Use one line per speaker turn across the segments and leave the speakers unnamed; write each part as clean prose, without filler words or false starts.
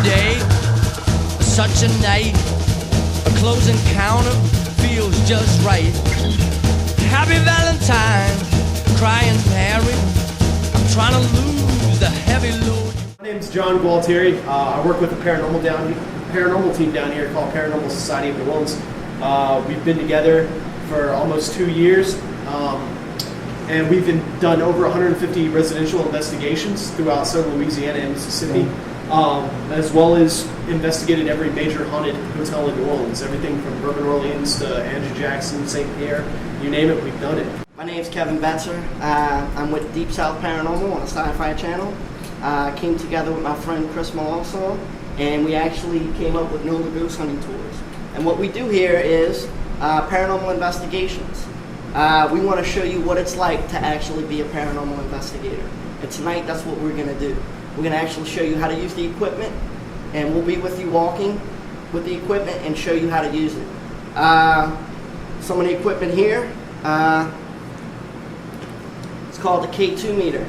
today, such a night, a close encounter feels just right. Happy Valentine, crying Mary, I'm trying to lose the heavy load.
My name's John Gualtieri. I work with a paranormal team down here called Paranormal Society of New Orleans. We've been together for almost 2 years, and we've done over 150 residential investigations throughout southern Louisiana and Mississippi, as well as investigated every major haunted hotel in New Orleans, everything from Urban Orleans to Andrew Jackson, St. Pierre, you name it, we've done it.
My name's Kevin Betzer. I'm with Deep South Paranormal on the Sci-Fi Channel. Came together with my friend Chris Malonso, and we actually came up with NOLA Ghost Hunting Tours. And what we do here is paranormal investigations. We want to show you what it's like to actually be a paranormal investigator. And tonight, that's what we're going to do. We're going to actually show you how to use the equipment, and we'll be with you walking with the equipment and show you how to use it. Some of the equipment here, it's called the K2 meter.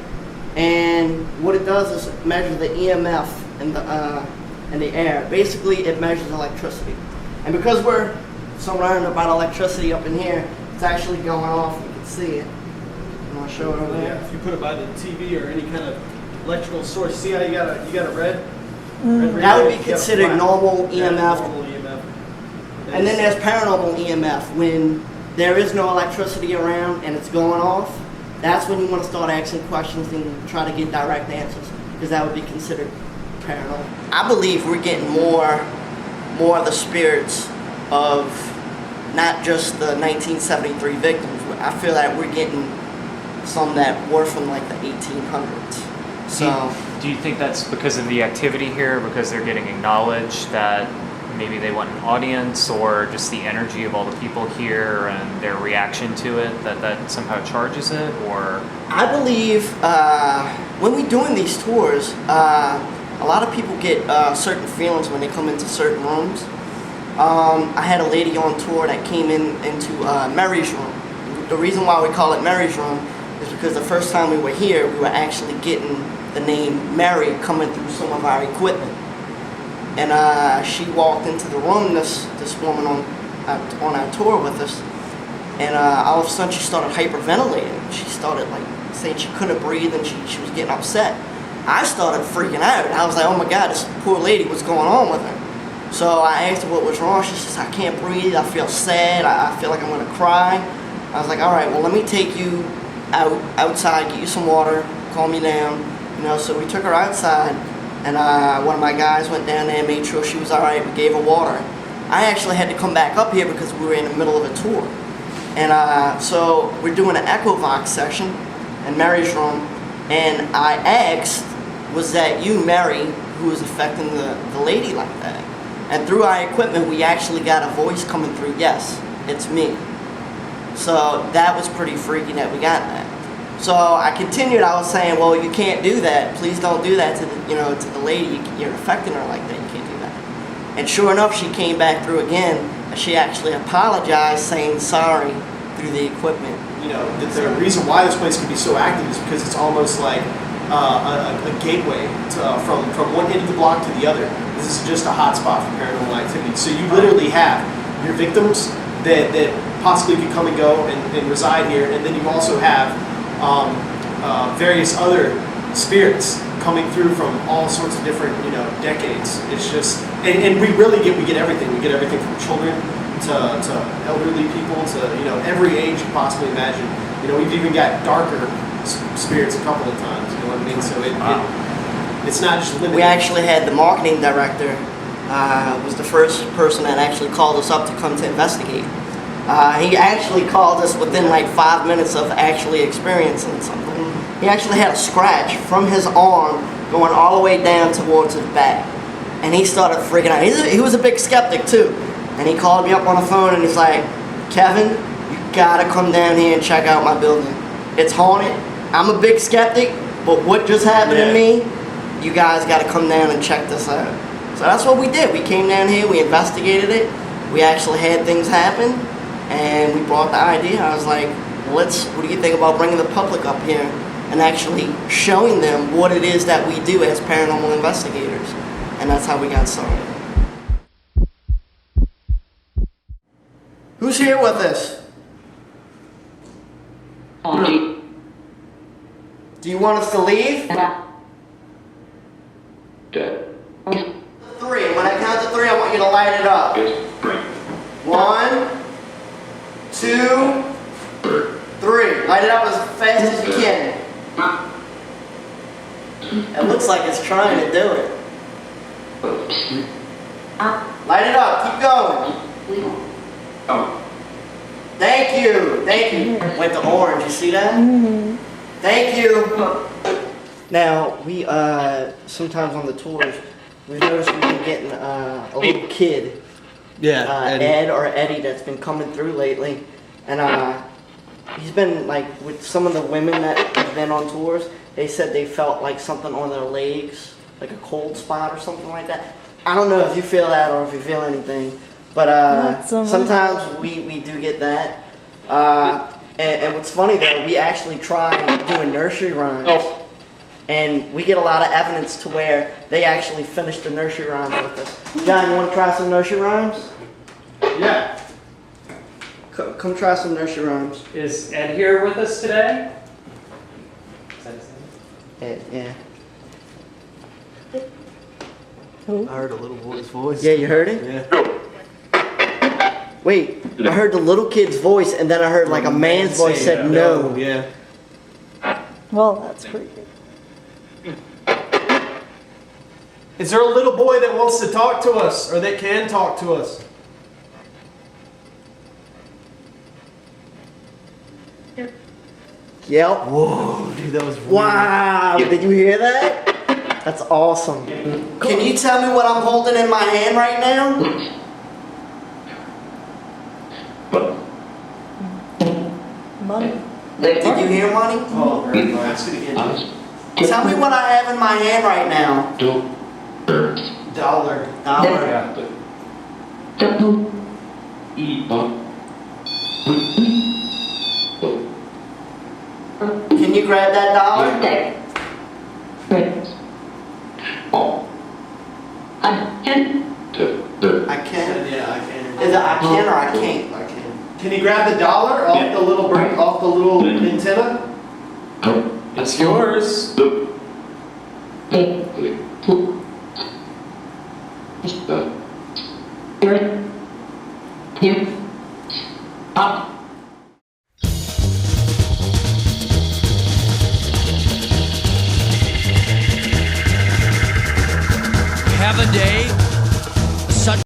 And what it does is it measures the EMF in the air. Basically, it measures electricity. And because we're so learned about electricity up in here, it's actually going off. You can see it. I'm gonna show it over there.
Yeah, if you put it by the TV or any kind of electrical source, see how you got a red
that would be considered normal EMF.
Yeah, normal EMF.
And then there's paranormal EMF. When there is no electricity around and it's going off, that's when you want to start asking questions and try to get direct answers, because that would be considered paranormal. I believe we're getting more of the spirits of not just the 1973 victims. I feel that we're getting some that were from like the 1800s. So,
do you think that's because of the activity here, because they're getting acknowledged that maybe they want an audience, or just the energy of all the people here and their reaction to it, that somehow charges it? Or
I believe when we're doing these tours, a lot of people get certain feelings when they come into certain rooms. I had a lady on tour that came into Mary's room. The reason why we call it Mary's room is because the first time we were here, we were actually getting the name Mary coming through some of our equipment. And she walked into the room, this woman on our tour with us, and all of a sudden she started hyperventilating. She started like saying she couldn't breathe, and she was getting upset. I started freaking out. I was like, oh my God, this poor lady, what's going on with her? So I asked her what was wrong. She says, I can't breathe, I feel sad, I feel like I'm gonna cry. I was like, all right, well, let me take you outside, get you some water, calm you down. You know, so we took her outside, and one of my guys went down there and made sure she was all right. We gave her water. I actually had to come back up here because we were in the middle of a tour. And so we're doing an Echovox session in Mary's room, and I asked, was that you, Mary, who was affecting the lady like that? And through our equipment, we actually got a voice coming through, yes, it's me. So that was pretty freaky that we got that. So I continued. I was saying, well, you can't do that. Please don't do that to the lady. You're affecting her like that. You can't do that. And sure enough, she came back through again, and she actually apologized, saying sorry through the equipment.
You know, the reason why this place can be so active is because it's almost like a gateway from one end of the block to the other. This is just a hot spot for paranormal activity. So you literally have your victims that possibly could come and go and reside here, and then you also have various other spirits coming through from all sorts of different, decades. It's just, and we get everything. We get everything from children to elderly people to, every age you possibly imagine. We've even got darker spirits a couple of times, you know what I mean? So it's not just limited.
We actually had the marketing director, was the first person that actually called us up to come to investigate. He actually called us within like 5 minutes of actually experiencing something. He actually had a scratch from his arm going all the way down towards his back. And he started freaking out. He was a big skeptic too. And he called me up on the phone and he's like, Kevin, you gotta come down here and check out my building. It's haunted. I'm a big skeptic, but what just happened to me, you guys gotta come down and check this out. So that's what we did. We came down here, we investigated it. We actually had things happen. And we brought the idea. I was like, what do you think about bringing the public up here and actually showing them what it is that we do as paranormal investigators? and that's how we got started. Who's here with us? Do you want us to leave? 3. When I count to 3, I want you to light it up. 1, 2, 3. Light it up as fast as you can. It looks like it's trying to do it. Light it up. Keep going. Thank you. Thank you. Went to orange. You see that? Thank you. Now, we, sometimes on the tours, we've noticed we've been getting a little kid, Ed or Eddie, that's been coming through lately. And he's been, like, with some of the women that have been on tours, they said they felt like something on their legs, like a cold spot or something like that. I don't know if you feel that or if you feel anything, but sometimes we do get that. And what's funny though, we actually try doing nursery rhymes, and we get a lot of evidence to where they actually finish the nursery rhymes with us. John, you want to try some nursery rhymes?
Yeah.
Come try some nursery rhymes.
Is Ed here with us today? Is that his name?
Ed, yeah.
I heard a little boy's voice.
Yeah, you heard it?
Yeah.
Wait, I heard the little kid's voice, and then I heard like a man's voice said no.
Yeah.
Well, that's pretty good.
Is there a little boy that wants to talk to us or that can talk to us?
Yep.
Whoa, dude, that was weird.
Wow, did you hear that? That's awesome. Can you tell me what I'm holding in my hand right now?
Money.
Did you hear money?
Oh, ask it again.
Tell me what I have in my hand right now.
Dollar.
Dollar. Can you grab that dollar? I can.
Yeah, I can.
Is it I can or I can't?
I can. Can you grab the dollar off the little off the little antenna?
It's yours.
Have a day